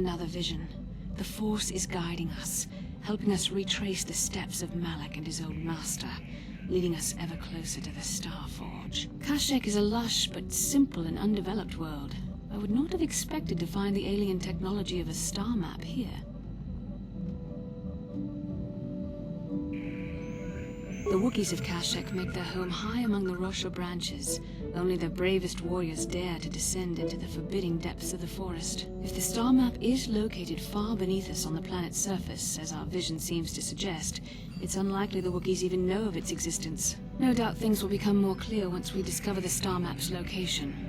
another vision. The Force is guiding us, helping us retrace the steps of Malak and his old master, leading us ever closer to the Star Forge. Kashyyyk is a lush but simple and undeveloped world. I would not have expected to find the alien technology of a star map here. The Wookies of Kashyyyk make their home high among the Rosha branches. Only their bravest warriors dare to descend into the forbidding depths of the forest. If the star map is located far beneath us on the planet's surface, as our vision seems to suggest, it's unlikely the Wookiees even know of its existence. No doubt things will become more clear once we discover the star map's location.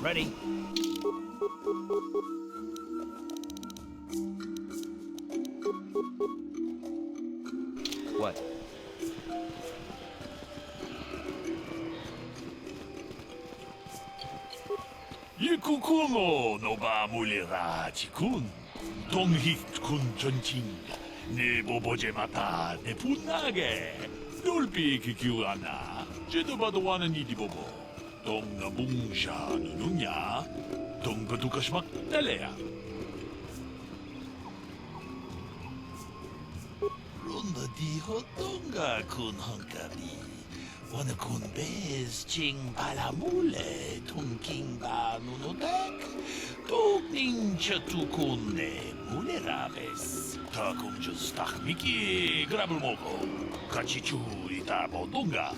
Ready. What? Yikukumo no ba mulira chikun. Donghit kun chonching. Ne boboje mata ne punage. Dolpi kikiwana. Jedobadwana ni dibobo. Dong na bungsha nununya. Dong gadukashmak dalea. Runda di hotonga kun hankari. Wana kun bez ching palamule tun king ba nunodek. Tok ninja tu kun ne mulerabes. Ta kun just miki grabulmoko. Kachichu ita bodunga.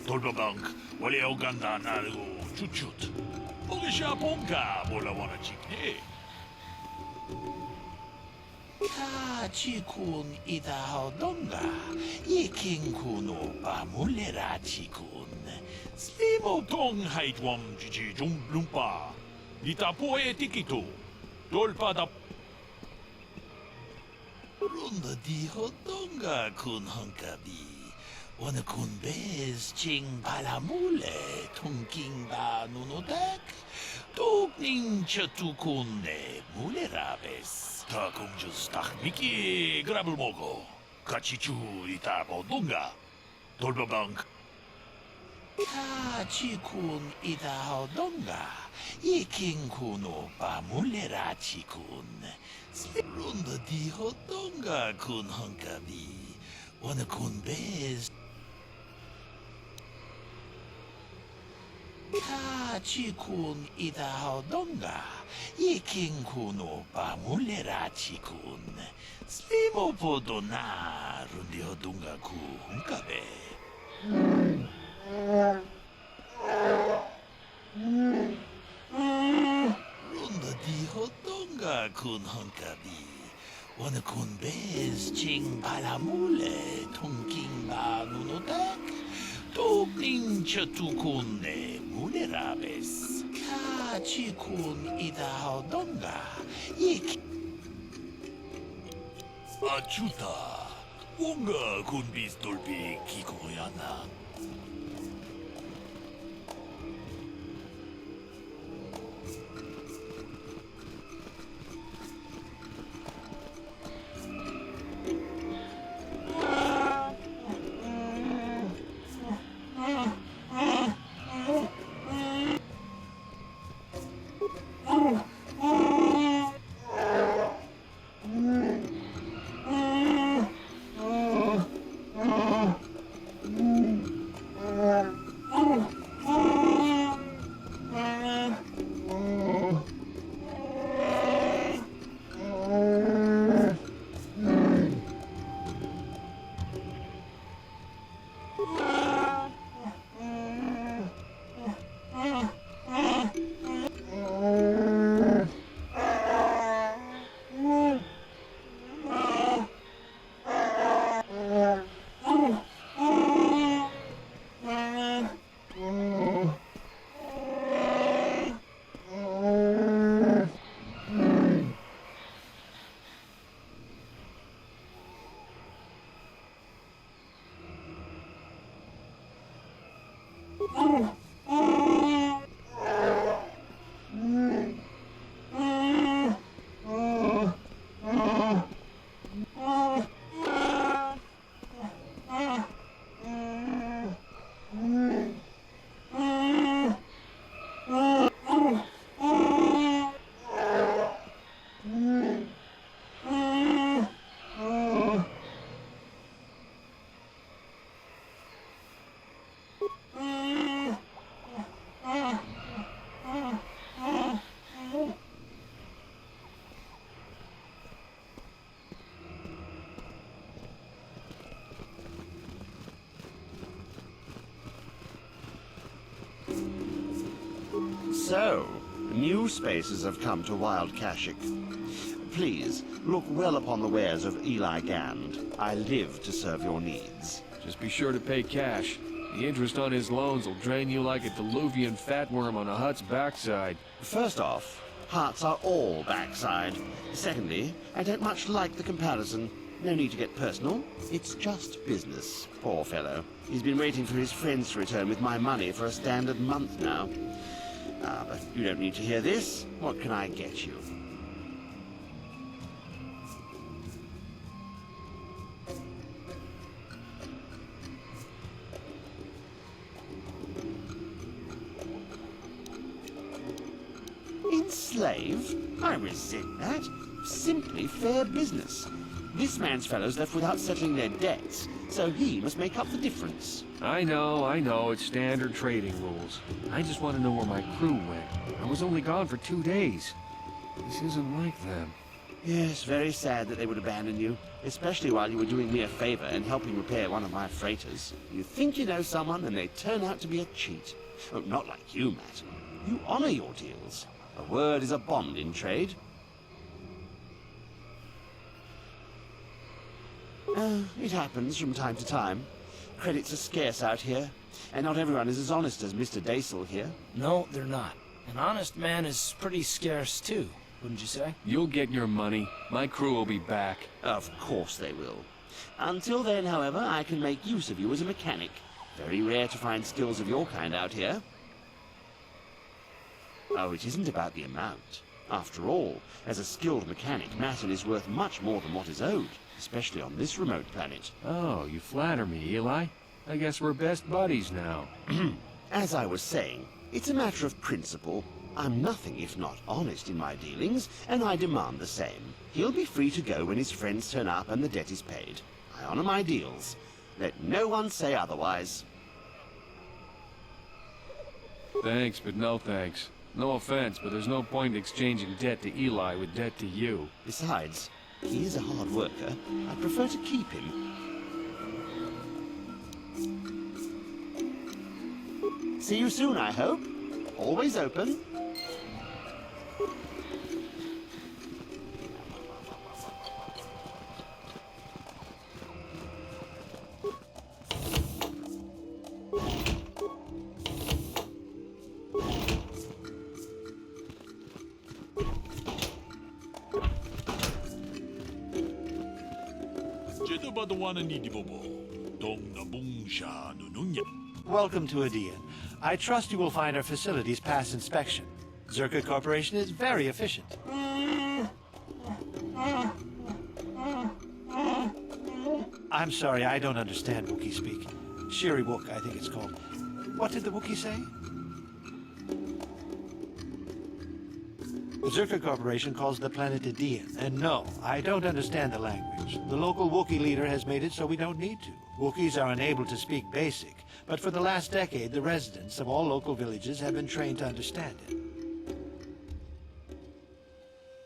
Dolbabank. Wale Uganda nalugo chuchut. Ogisha ponka bola wana chikne. Ka chikun ida hodonga. Yikin kuno ba mulera chikun. Slimo tong haitwam chichi lumpa. Ita poe tikito. Dolpa da. Runda di hodonga kun hankabi. Ona kun bez ching palamule tungking ba nunodak. Tokning chatukune mulerabes. Ta 공주스 딱 미끼 그랍을 먹어. 같이 줄이다 보던가. 돌바방. 치군 이다 하던가. 이킹군 오빠 물레라 치군. 룬더 디 하던가 군 헝가비. 오늘 군 베스. 치군 이다 하던가. 이킹군 오빠 물레라 치군. 슬리모 보도나 룬디 하던가 군 헝가베. 룬더 디호똥가 군 헝가비 오늘 군 베스 칭 발라물레 통킹바 누노닥 똑링 저투 군네 무네라베스 카치 군 이다호똥가 이 아주다 뭔가 군 비스돌비 기고야나 So, new spaces have come to Wild Kashyyyk. Please, look well upon the wares of Eli Gand. I live to serve your needs. Just be sure to pay cash. The interest on his loans will drain you like a diluvian fatworm on a hut's backside. First off, hearts are all backside. Secondly, I don't much like the comparison. No need to get personal. It's just business. Poor fellow. He's been waiting for his friends to return with my money for a standard month now. But you don't need to hear this. What can I get you? Enslave? I resent that. Simply fair business. This man's fellows left without settling their debts, so he must make up the difference. I know, it's standard trading rules. I just want to know where my crew went. I was only gone for 2 days. This isn't like them. Yes, very sad that they would abandon you, especially while you were doing me a favor and helping repair one of my freighters. You think you know someone, and they turn out to be a cheat. Oh, not like you, Matt. You honor your deals. A word is a bond in trade. It happens from time to time. Credits are scarce out here, and not everyone is as honest as Mr. Daisel here. No, they're not. An honest man is pretty scarce, too, wouldn't you say? You'll get your money. My crew will be back. Of course they will. Until then, however, I can make use of you as a mechanic. Very rare to find skills of your kind out here. Oh, it isn't about the amount. After all, as a skilled mechanic, Matin is worth much more than what is owed, especially on this remote planet. Oh, you flatter me, Eli. I guess we're best buddies now. As I was saying, it's a matter of principle. I'm nothing if not honest in my dealings, and I demand the same. He'll be free to go when his friends turn up and the debt is paid. I honor my deals. Let no one say otherwise. Thanks, but no thanks. No offense, but there's no point exchanging debt to Eli with debt to you. Besides, he is a hard worker. I prefer to keep him. See you soon, I hope. Always open. Jedi Bastila Shan. Welcome to Adian. I trust you will find our facilities pass inspection. Zerka Corporation is very efficient. I'm sorry, I don't understand Wookiee speak. Shiri Wook, I think it's called. What did the Wookiee say? The Zerka Corporation calls the planet Adian, and no, I don't understand the language. The local Wookiee leader has made it so we don't need to. Wookiees are unable to speak Basic, but for the last decade, the residents of all local villages have been trained to understand it.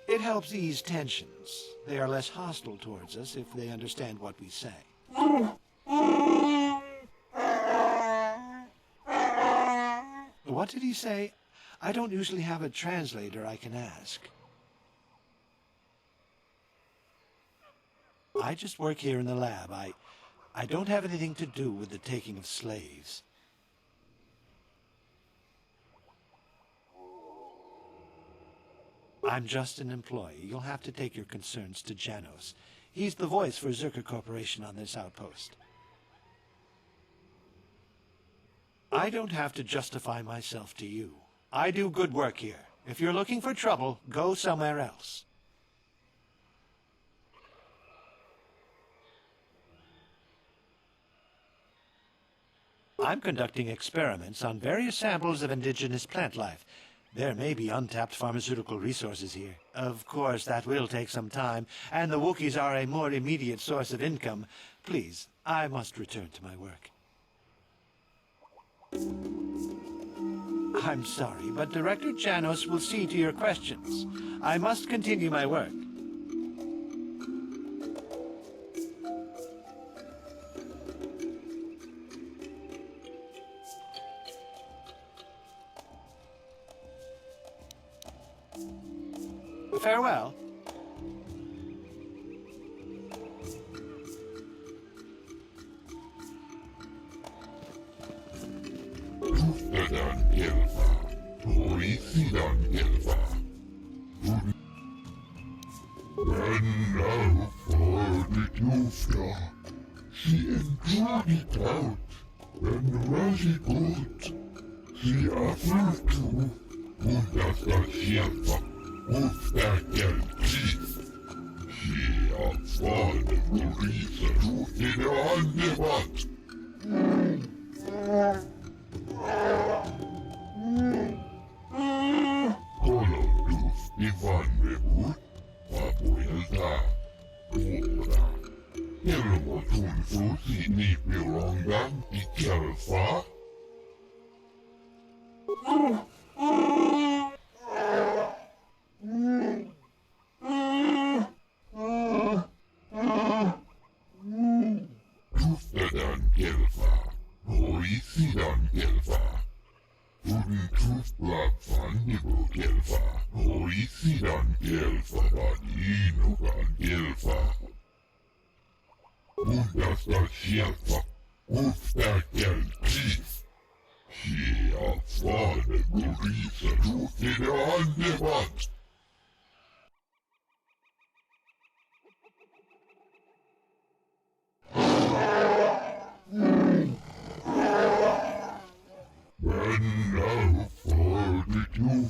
It helps ease tensions. They are less hostile towards us if they understand what we say. What did he say? I don't usually have a translator I can ask. I just work here in the lab. I don't have anything to do with the taking of slaves. I'm just an employee. You'll have to take your concerns to Janos. He's the voice for Zerka Corporation on this outpost. I don't have to justify myself to you. I do good work here. If you're looking for trouble, go somewhere else. I'm conducting experiments on various samples of indigenous plant life. There may be untapped pharmaceutical resources here. Of course, that will take some time, and the Wookiees are a more immediate source of income. Please, I must return to my work. I'm sorry, but Director Janos will see to your questions. I must continue my work. Farewell.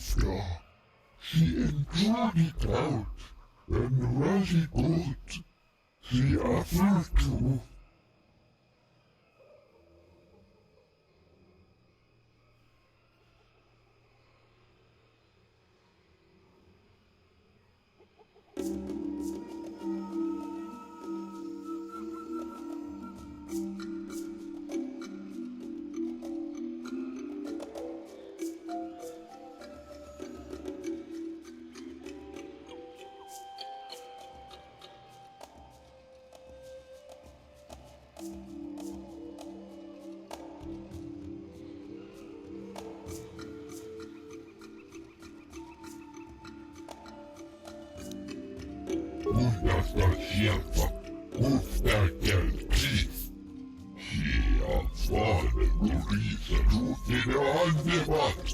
Nufta. She endured it out, and really good. The other two. Unasta sierpa, Ustakel Chief. She avfade Urisa Rutine Andebat.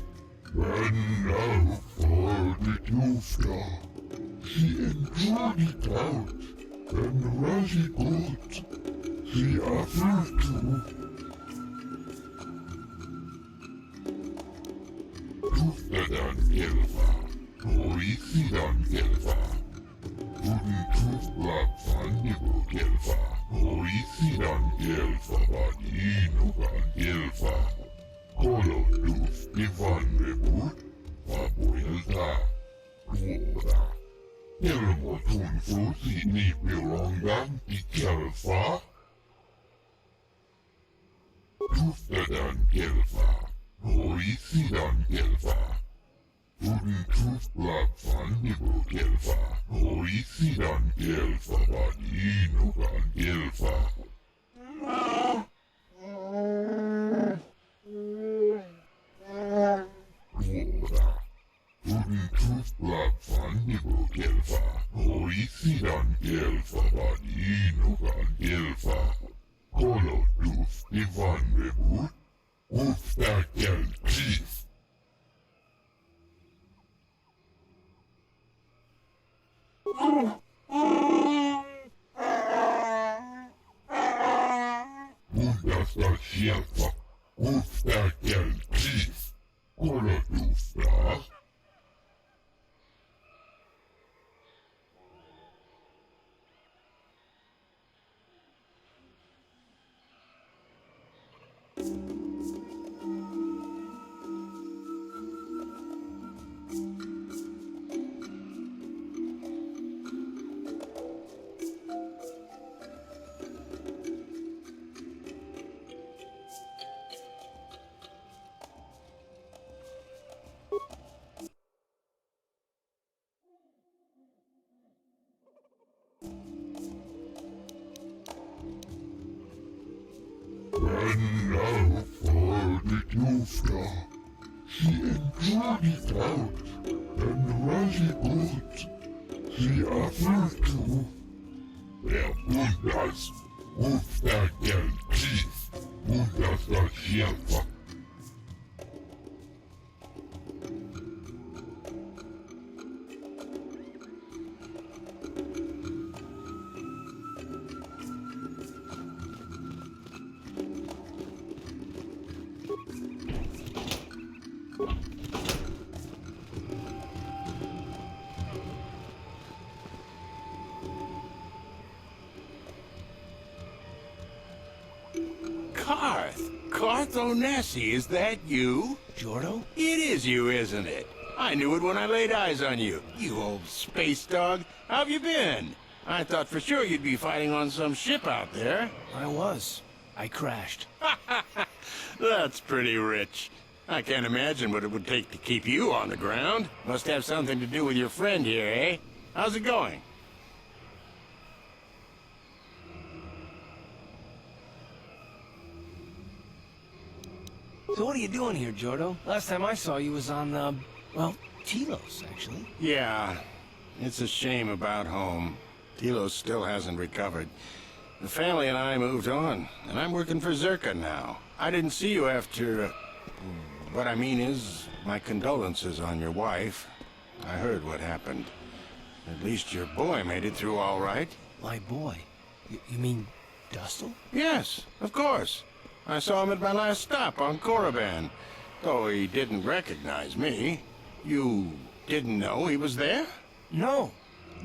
And now for the Nufta. She endured it out, and really good. The other two. Nuftadan Gelfa, Orisidan Gelfa. Untuslak Fandibu Gelfa, Orisidan Gelfa, Vadinugan Gelfa. Kolo Dus Divan Rebut, Fabuelta, Ruoda. Elmotun Frusi Nipirongan I Gelfa. Tuftadan Gelfa, Orisidan Gelfa. Untuslak Fandibu Gelfa, Orisidan Gelfa, Vadinugan Gelfa. Ruoda. Untuslak Fandibu Gelfa, Orisidan Gelfa, Vadinugan Gelfa. Kolo Dus Divan Rebut, Ustakel Chief. Unasta sierpa, Ustakel Chief. Kolo Dufta. And now for the Nufta. She endured it out, and really good. The other two. Der Bundas, Ustakel Chief, Bundasta Sierpa. Carth Onasi, is that you? Jordo? It is you, isn't it? I knew it when I laid eyes on you. You old space dog. How have you been? I thought for sure you'd be fighting on some ship out there. I was. I crashed. That's pretty rich. I can't imagine what it would take to keep you on the ground. Must have something to do with your friend here, eh? How's it going? So what are you doing here, Jordo? Last time I saw you was on, well, Telos, actually. Yeah, it's a shame about home. Telos still hasn't recovered. The family and I moved on, and I'm working for Zerka now. I didn't see you after... what I mean is, my condolences on your wife. I heard what happened. At least your boy made it through all right. My boy? You mean Dustle? Yes, of course. I saw him at my last stop on Korriban, though he didn't recognize me. You didn't know he was there? No.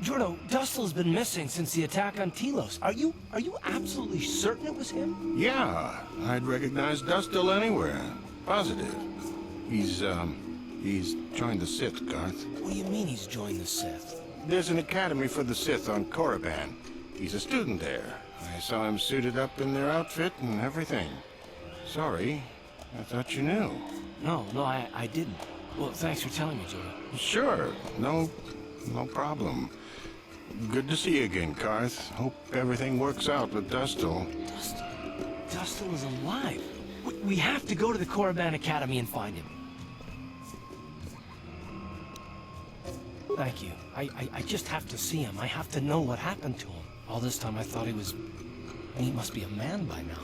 Jordo, Dustil's been missing since the attack on Telos. Are you absolutely certain it was him? Yeah, I'd recognize Dustil anywhere. Positive. He's joined the Sith, Carth. What do you mean he's joined the Sith? There's an academy for the Sith on Korriban. He's a student there. I saw him suited up in their outfit and everything. Sorry, I thought you knew. No, I didn't. Well, thanks for telling me, Jordo. Sure, no problem. Good to see you again, Carth. Hope everything works out with Dustil. Dustil is alive. We have to go to the Korriban Academy and find him. Thank you. I just have to see him. I have to know what happened to him. All this time I thought he must be a man by now.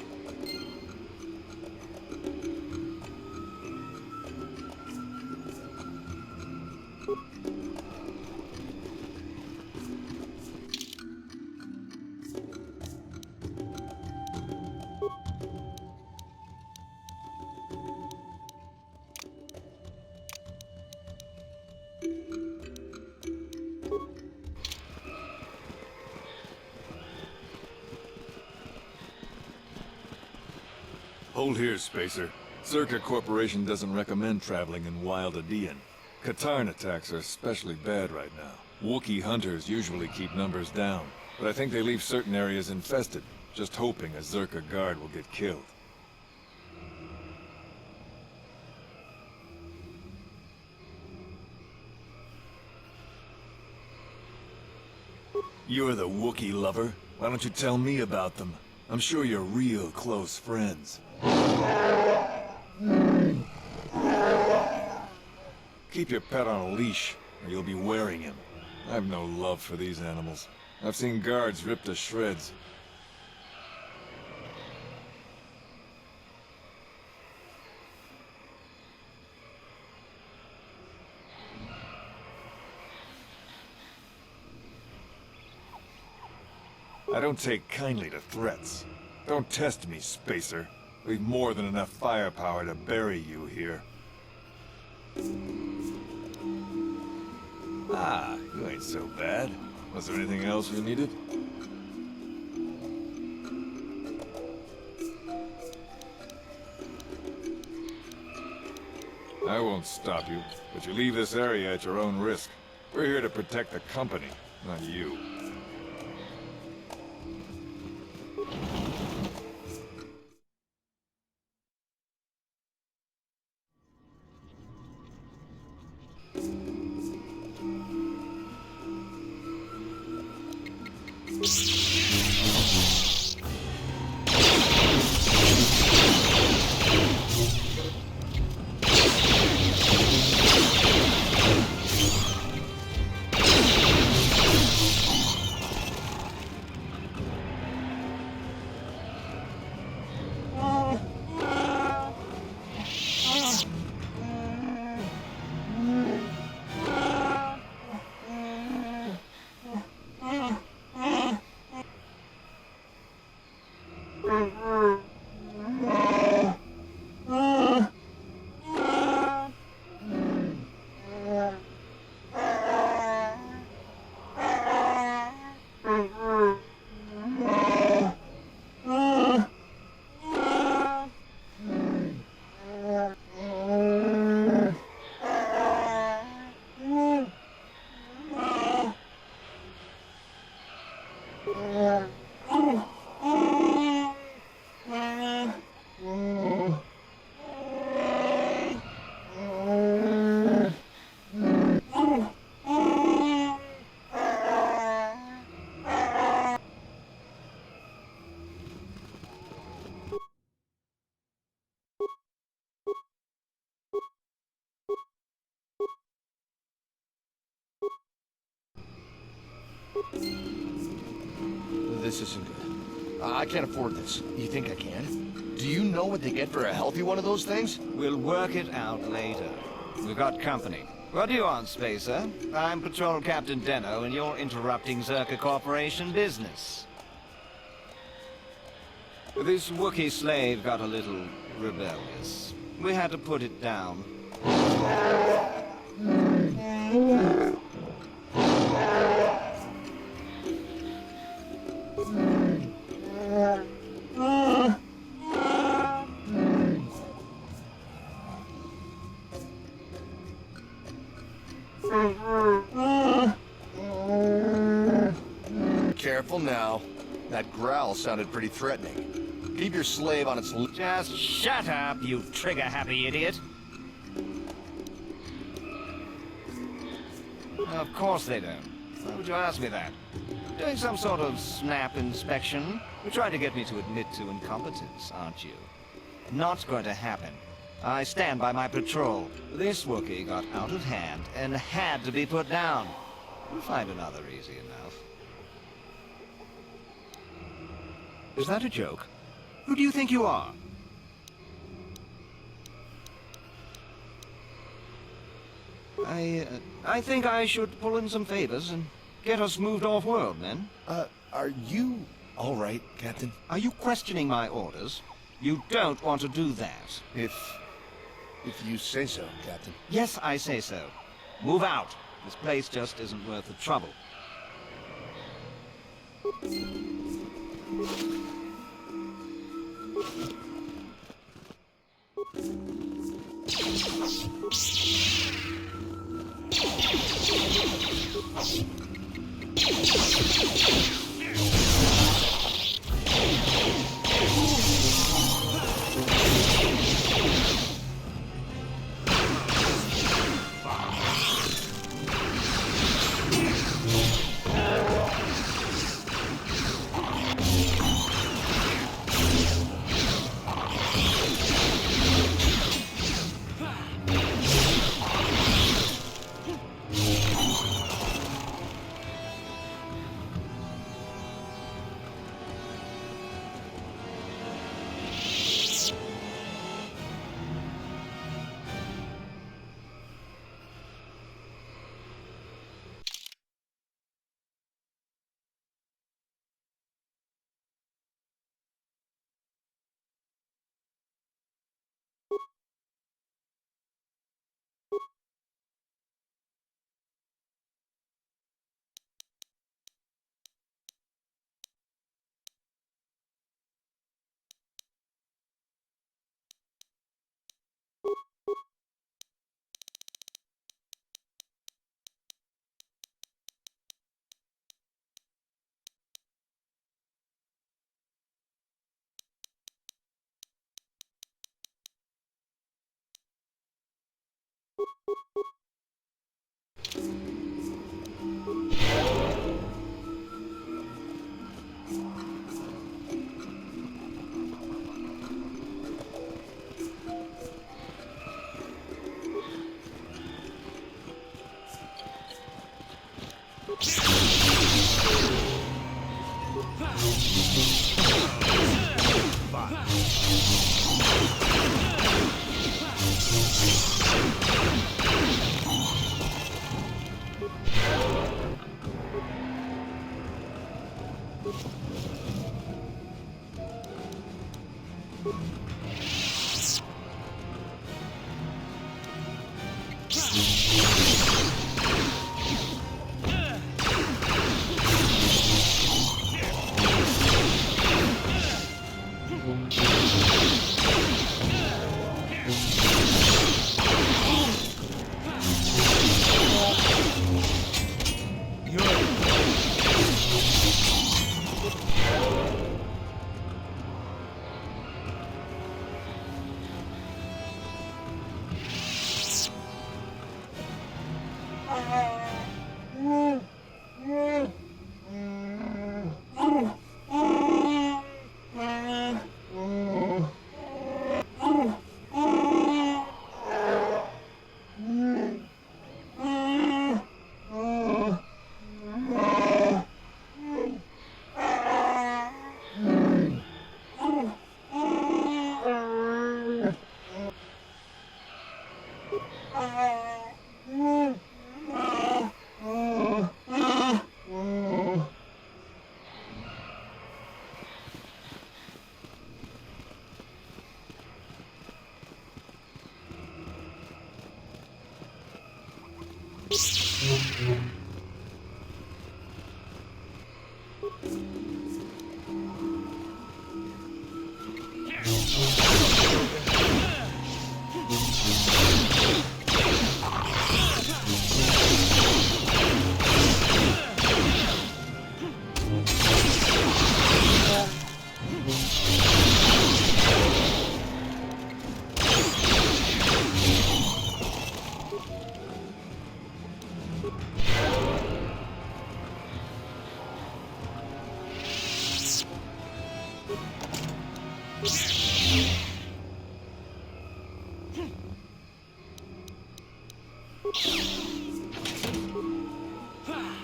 Hold here, Spacer. Zerka Corporation doesn't recommend traveling in Wild Adean. Katarn attacks are especially bad right now. Wookiee hunters usually keep numbers down, but I think they leave certain areas infested, just hoping a Zerka guard will get killed. You're the Wookiee lover. Why don't you tell me about them? I'm sure you're real close friends. Keep your pet on a leash, or you'll be wearing him. I have no love for these animals. I've seen guards ripped to shreds. I don't take kindly to threats. Don't test me, Spacer. We've more than enough firepower to bury you here. Ah, you ain't so bad. Was there anything else you needed? I won't stop you, but you leave this area at your own risk. We're here to protect the company, not you. This isn't good. I can't afford this. You think I can? Do you know what they get for a healthy one of those things? We'll work it out later. We've got company. What do you want, Spacer? I'm Patrol Captain Deno, and you're interrupting Zerka Corporation business. This Wookiee slave got a little rebellious. We had to put it down. Careful now. That growl sounded pretty threatening. Keep your slave on its... Just shut up, you trigger-happy idiot. Of course they don't. Why would you ask me that? Doing some sort of snap inspection? You're trying to get me to admit to incompetence, aren't you? Not going to happen. I stand by my patrol. This Wookiee got out of hand and had to be put down. You'll find another easy enough. Is that a joke? Who do you think you are? I think I should pull in some favors and get us moved off-world, then. Are you all right, Captain? Are you questioning my orders? You don't want to do that. If you say so, Captain. Yes, I say so. Move out. This place just isn't worth the trouble.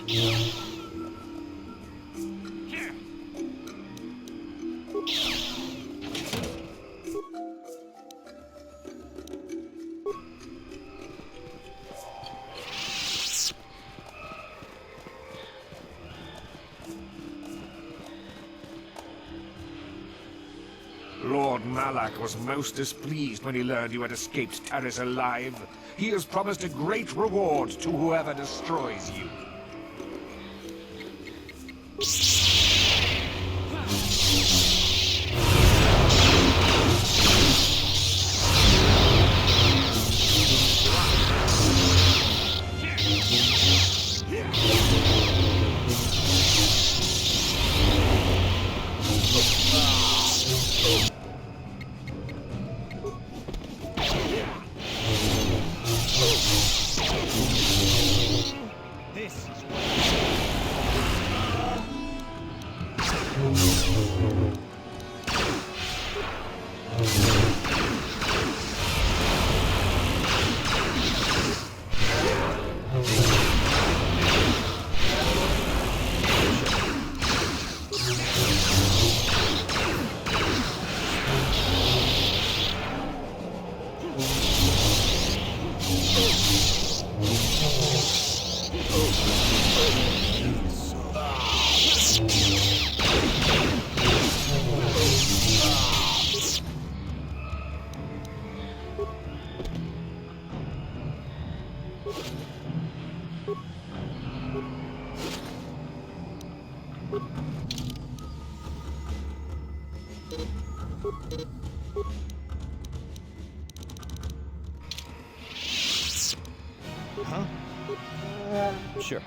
Lord Malak was most displeased when he learned you had escaped Taris alive. He has promised a great reward to whoever destroys you. Sure.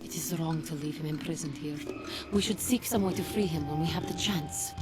It is wrong to leave him imprisoned here. We should seek some way to free him when we have the chance.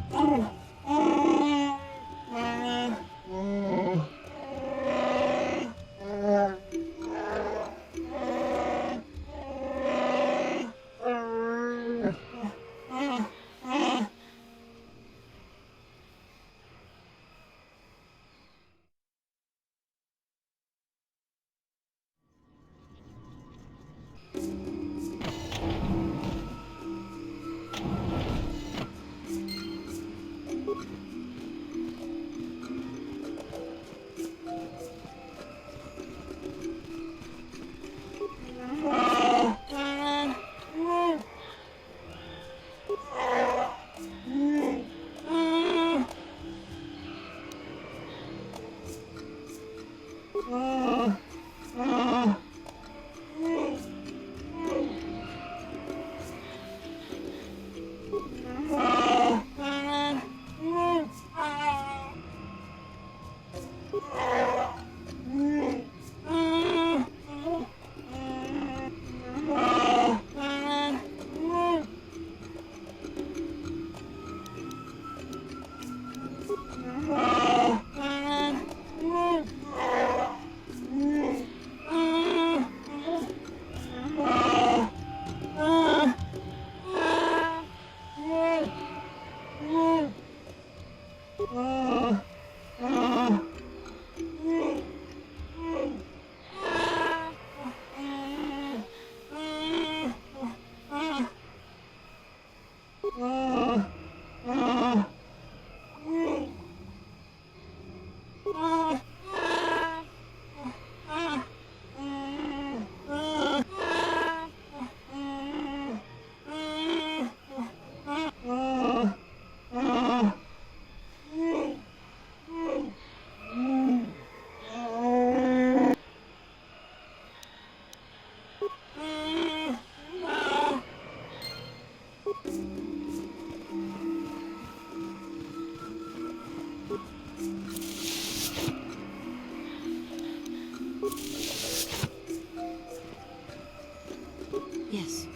Yes.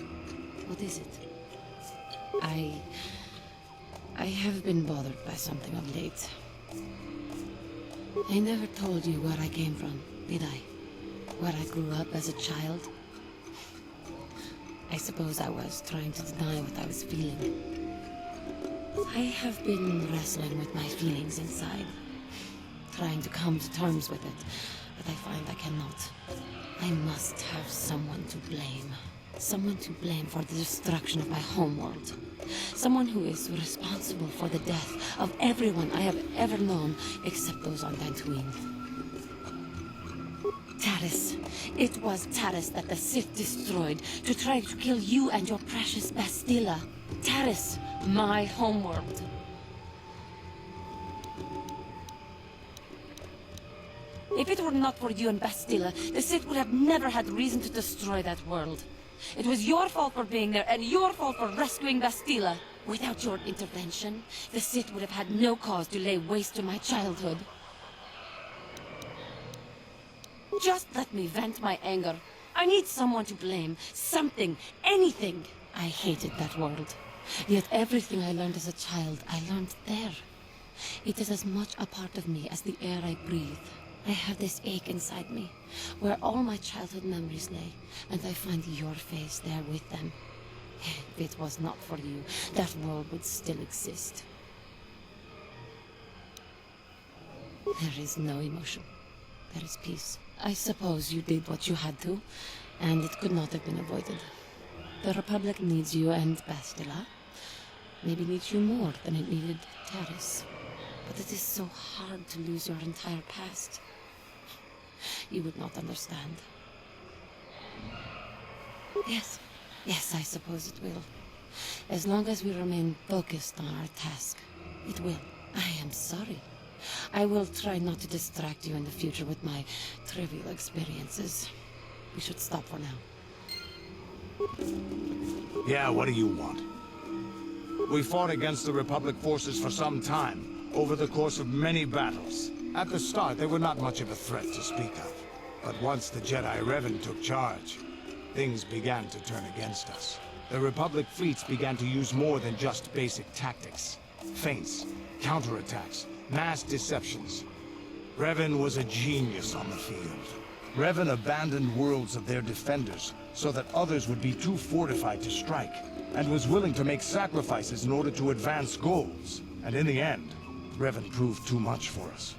What is it? I have been bothered by something of late. I never told you where I came from, did I? Where I grew up as a child? I suppose I was trying to deny what I was feeling. I have been wrestling with my feelings inside, trying to come to terms with it, but I find I cannot. I must have someone to blame. Someone to blame for the destruction of my homeworld. Someone who is responsible for the death of everyone I have ever known, except those on Dantooine. Taris. It was Taris that the Sith destroyed to try to kill you and your precious Bastila. Taris, my homeworld. If it were not for you and Bastila, the Sith would have never had reason to destroy that world. It was your fault for being there, and your fault for rescuing Bastila. Without your intervention, the Sith would have had no cause to lay waste to my childhood. Just let me vent my anger. I need someone to blame. Something. Anything. I hated that world. Yet everything I learned as a child, I learned there. It is as much a part of me as the air I breathe. I have this ache inside me, where all my childhood memories lay, and I find your face there with them. If it was not for you, that world would still exist. There is no emotion. There is peace. I suppose you did what you had to, and it could not have been avoided. The Republic needs you and Bastila. Maybe needs you more than it needed Taris. But it is so hard to lose your entire past. You would not understand. Yes, I suppose it will. As long as we remain focused on our task, it will. I am sorry. I will try not to distract you in the future with my trivial experiences. We should stop for now. Yeah, what do you want? We fought against the Republic forces for some time, over the course of many battles. At the start, they were not much of a threat to speak of. But once the Jedi Revan took charge, things began to turn against us. The Republic fleets began to use more than just basic tactics. Feints, counterattacks, mass deceptions. Revan was a genius on the field. Revan abandoned worlds of their defenders so that others would be too fortified to strike, and was willing to make sacrifices in order to advance goals. And in the end, Revan proved too much for us.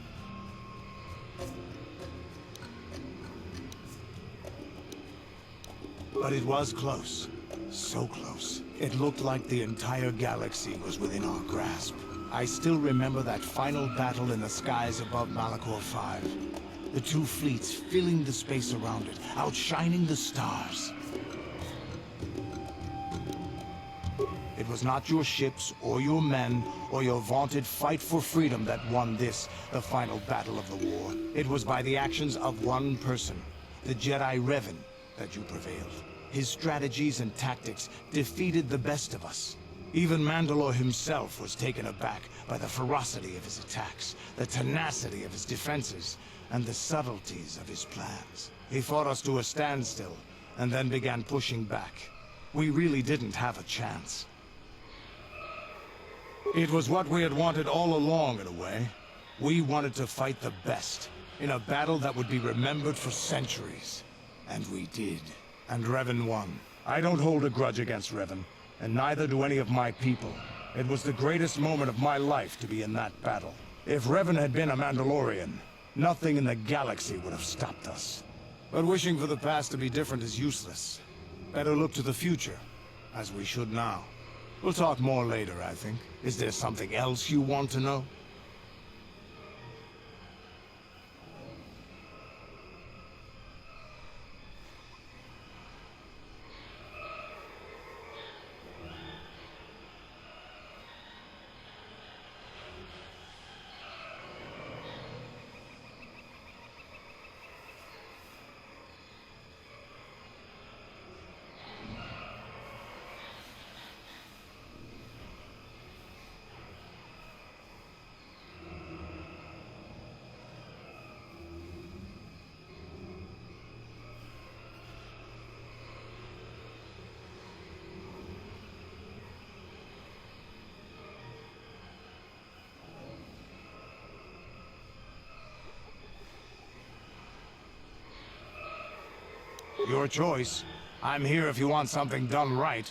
But it was close. So close. It looked like the entire galaxy was within our grasp. I still remember that final battle in the skies above Malachor 5. The two fleets filling the space around it, outshining the stars. It was not your ships, or your men, or your vaunted fight for freedom that won this, the final battle of the war. It was by the actions of one person, the Jedi Revan, that you prevailed. His strategies and tactics defeated the best of us. Even Mandalore himself was taken aback by the ferocity of his attacks, the tenacity of his defenses, and the subtleties of his plans. He fought us to a standstill, and then began pushing back. We really didn't have a chance. It was what we had wanted all along, in a way. We wanted to fight the best, in a battle that would be remembered for centuries. And we did. And Revan won. I don't hold a grudge against Revan, and neither do any of my people. It was the greatest moment of my life to be in that battle. If Revan had been a Mandalorian, nothing in the galaxy would have stopped us. But wishing for the past to be different is useless. Better look to the future, as we should now. We'll talk more later, I think. Is there something else you want to know? Your choice. I'm here if you want something done right.